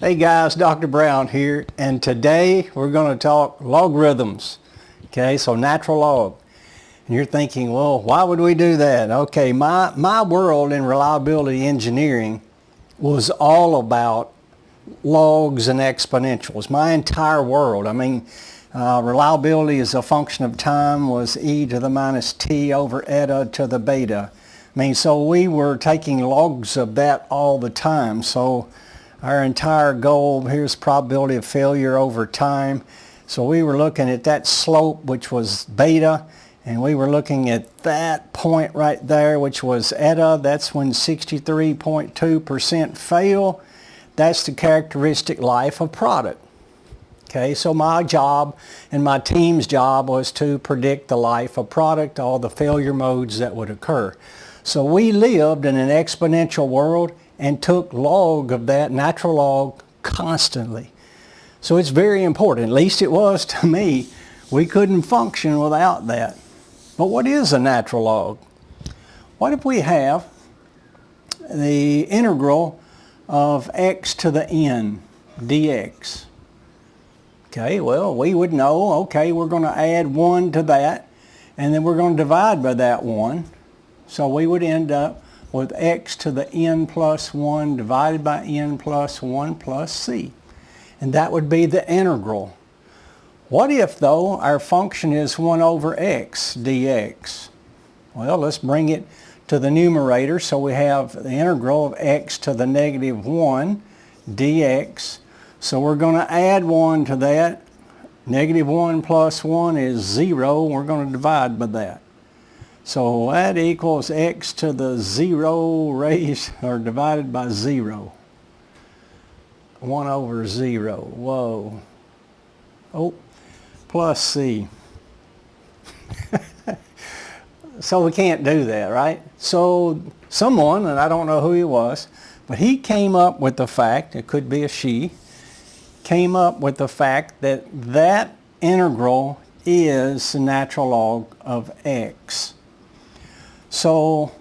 Hey guys, Dr. Brown here, and today we're going to talk logarithms. Okay, so natural log. And you're thinking, well, why would we do that? Okay, my world in reliability engineering was all about logs and exponentials. My entire world. I mean, reliability as a function of time was e to the minus t over eta to the beta. I mean, so we were taking logs of that all the time. So our entire goal, here's probability of failure over time. So we were looking at that slope, which was beta, and we were looking at that point right there, which was eta. That's when 63.2% fail. That's the characteristic life of product. Okay, so my job and my team's job was to predict the life of product, all the failure modes that would occur. So we lived in an exponential world and took log of that, natural log, constantly. So it's very important, at least it was to me. We couldn't function without that. But what is a natural log? What if we have the integral of x to the n dx? Okay, well, we would know, okay, we're going to add 1 to that, and then we're going to divide by that 1. So we would end up with x to the n plus 1 divided by n plus 1 plus c. And that would be the integral. What if, though, our function is 1 over x dx? Well, let's bring it to the numerator. So we have the integral of x to the negative 1 dx. So we're going to add 1 to that. Negative 1 plus 1 is 0. We're going to divide by that. So that equals x to the 0 raised or divided by 0. 1 over 0. Whoa. Oh, plus c. So we can't do that, right? So someone, and I don't know who he was, but he came up with the fact, it could be a she, came up with the fact that that integral is the natural log of x. So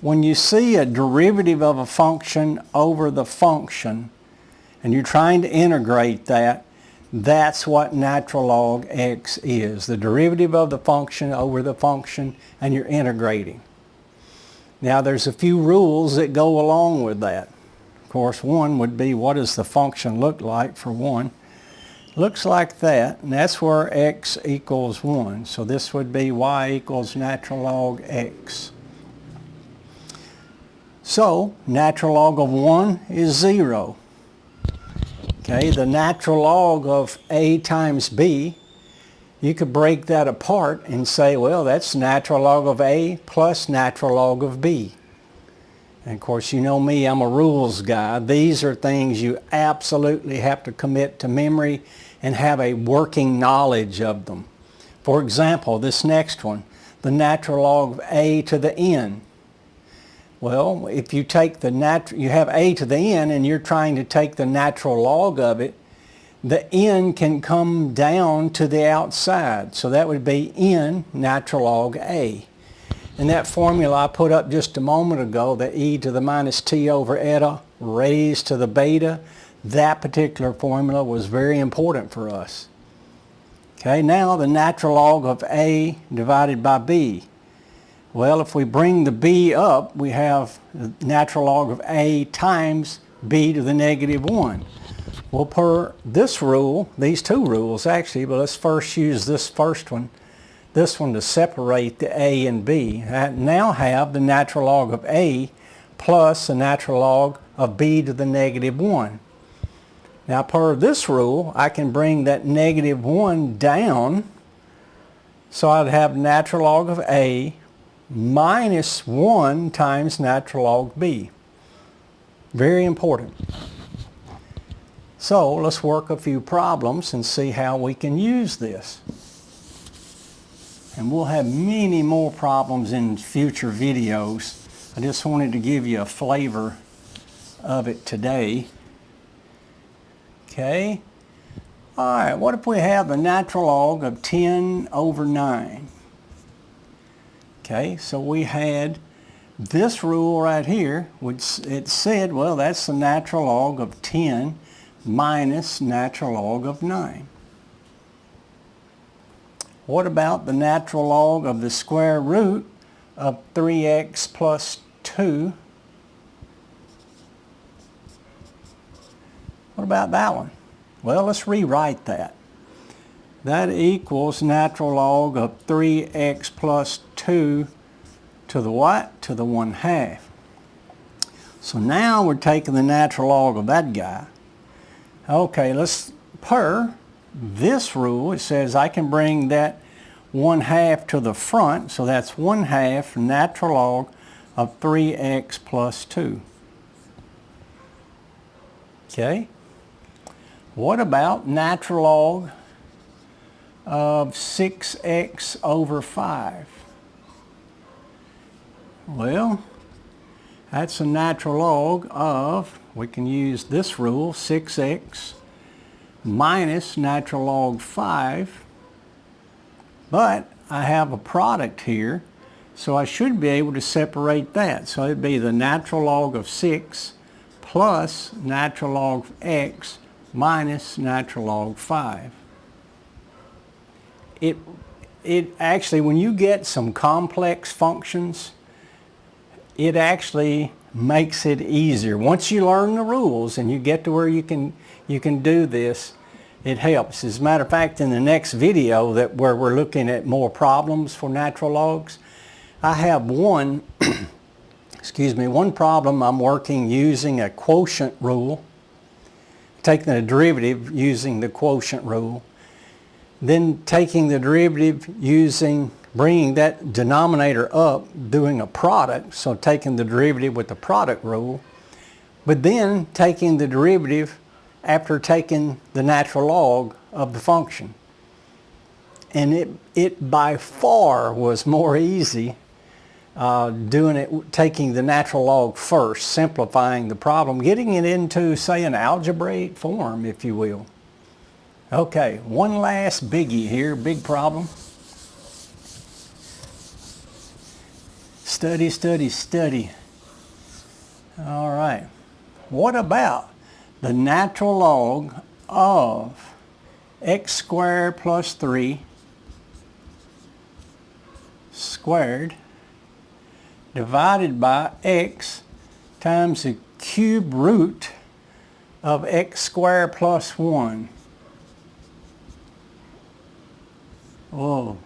when you see a derivative of a function over the function and you're trying to integrate that, that's what natural log x is. The derivative of the function over the function, and you're integrating. Now there's a few rules that go along with that. Of course, one would be, what does the function look like for one? Looks like that, and that's where x equals 1. So this would be y equals natural log x. So natural log of 1 is 0. Okay, the natural log of a times b, you could break that apart and say, well, that's natural log of a plus natural log of b. And of course, you know me, I'm a rules guy. These are things you absolutely have to commit to memory and have a working knowledge of them. For example, this next one, the natural log of a to the n. Well, if you take you have a to the n and you're trying to take the natural log of it, the n can come down to the outside. So that would be n natural log a. And that formula I put up just a moment ago, the e to the minus t over eta raised to the beta, that particular formula was very important for us. Okay, now the natural log of a divided by b. Well, if we bring the b up, we have the natural log of a times b to the negative 1. Well, per this rule, these two rules actually, but let's first use this first one, this one to separate the a and b. I now have the natural log of a plus the natural log of b to the negative 1. Now, per this rule, I can bring that negative 1 down, so I'd have natural log of a minus 1 times natural log b. Very important. So let's work a few problems and see how we can use this. And we'll have many more problems in future videos. I just wanted to give you a flavor of it today. Okay. All right, what if we have the natural log of 10 over 9? Okay, so we had this rule right here, which it said, well, that's the natural log of 10 minus natural log of 9. What about the natural log of the square root of 3x plus 2? What about that one? Well, let's rewrite that. That equals natural log of 3x plus 2 to the what? To the 1/2. So now we're taking the natural log of that guy. Okay, per this rule, it says I can bring that 1/2 to the front, so that's 1/2 natural log of 3x plus 2. Okay. What about natural log of 6x over 5? Well, that's a natural log of, we can use this rule, 6x minus natural log 5, but I have a product here, so I should be able to separate that. So it'd be the natural log of 6 plus natural log of x minus natural log 5. It actually, when you get some complex functions, it actually makes it easier. Once you learn the rules and you get to where you can do this, it helps. As a matter of fact, in the next video where we're looking at more problems for natural logs, I have one one problem I'm working using a quotient rule, taking a derivative using the quotient rule, then taking the derivative using, bringing that denominator up, doing a product, so taking the derivative with the product rule, but then taking the derivative after taking the natural log of the function. And it by far was more easy doing it, taking the natural log first, simplifying the problem, getting it into, say, an algebraic form, if you will. Okay, one last biggie here, big problem. Study, study, study. All right. What about the natural log of x squared plus 3 squared divided by x times the cube root of x squared plus 1? Whoa.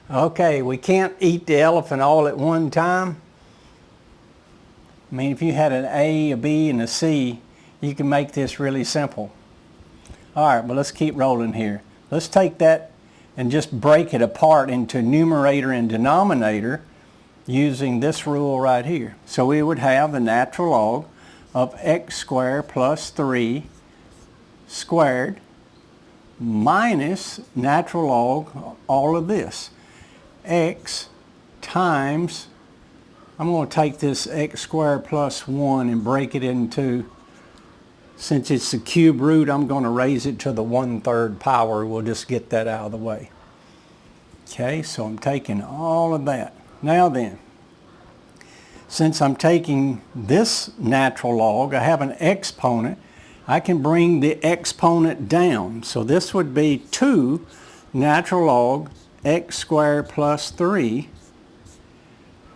Okay, we can't eat the elephant all at one time. I mean, if you had an A, a B, and a C, you can make this really simple. All right, but let's keep rolling here. Let's take that and just break it apart into numerator and denominator using this rule right here. So we would have the natural log of x squared plus 3 squared minus natural log, all of this, x times, I'm going to take this x squared plus 1 and break it into, since it's the cube root, I'm going to raise it to the 1/3 power. We'll just get that out of the way. Okay, so I'm taking all of that. Now then, since I'm taking this natural log, I have an exponent, I can bring the exponent down. So this would be 2 natural log x squared plus 3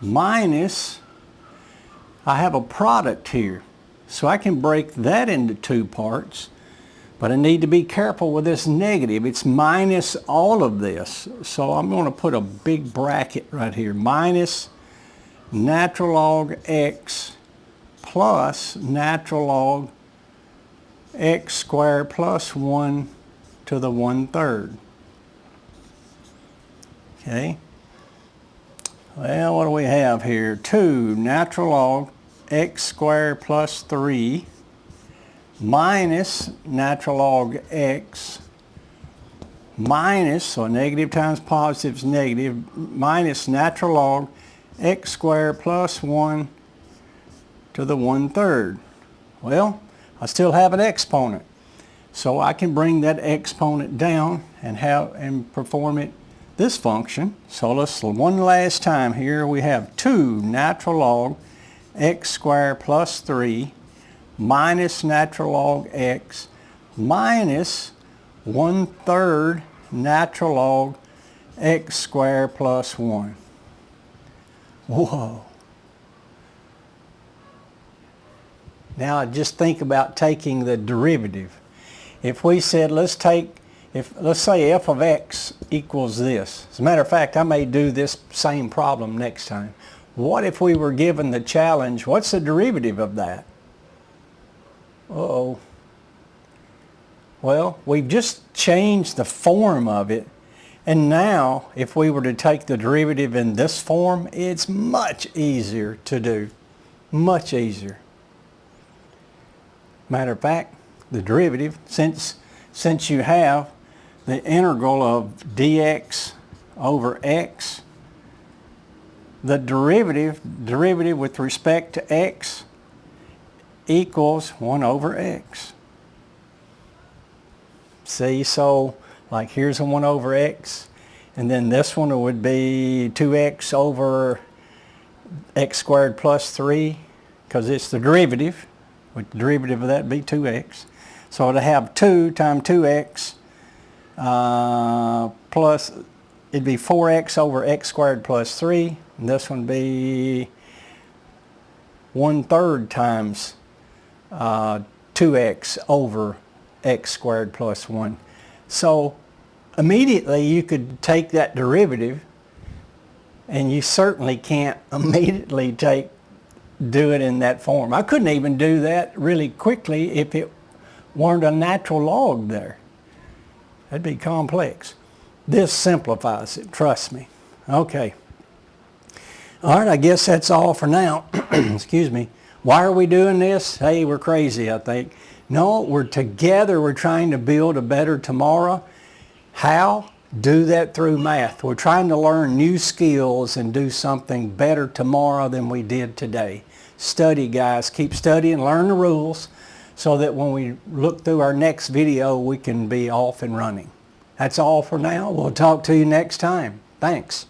minus, I have a product here. So I can break that into 2 parts, but I need to be careful with this negative. It's minus all of this. So I'm going to put a big bracket right here. Minus natural log x plus natural log x squared plus 1 to the 1/3. Okay. Well, what do we have here? 2 natural log x squared plus 3 minus natural log x minus, so negative times positive is negative, minus natural log x squared plus 1 to the 1/3. Well, I still have an exponent, so I can bring that exponent down and perform it, this function. So let's, one last time here, we have 2 natural log x squared plus 3 minus natural log x minus 1/3 natural log x squared plus 1. Whoa. Now just think about taking the derivative. If we said let's say f of x equals this. As a matter of fact, I may do this same problem next time. What if we were given the challenge, what's the derivative of that? Uh-oh. Well, we've just changed the form of it, and now if we were to take the derivative in this form, it's much easier to do. Much easier. Matter of fact, the derivative, since you have the integral of dx over x, the derivative with respect to x equals 1 over x. See, so like here's a 1 over x, and then this one would be 2x over x squared plus 3, because it's the derivative. With the derivative of that would be 2x. So to have 2 times 2x plus, it'd be 4x over x squared plus 3. And this one would be 1/3 times 2x over x squared plus 1. So immediately you could take that derivative, and you certainly can't immediately do it in that form. I couldn't even do that really quickly if it weren't a natural log there. That'd be complex. This simplifies it, trust me. Okay. All right, I guess that's all for now. Excuse me. Why are we doing this? Hey, we're crazy, I think. No, we're together. We're trying to build a better tomorrow. How? Do that through math. We're trying to learn new skills and do something better tomorrow than we did today. Study, guys. Keep studying, learn the rules, so that when we look through our next video, we can be off and running. That's all for now. We'll talk to you next time. Thanks.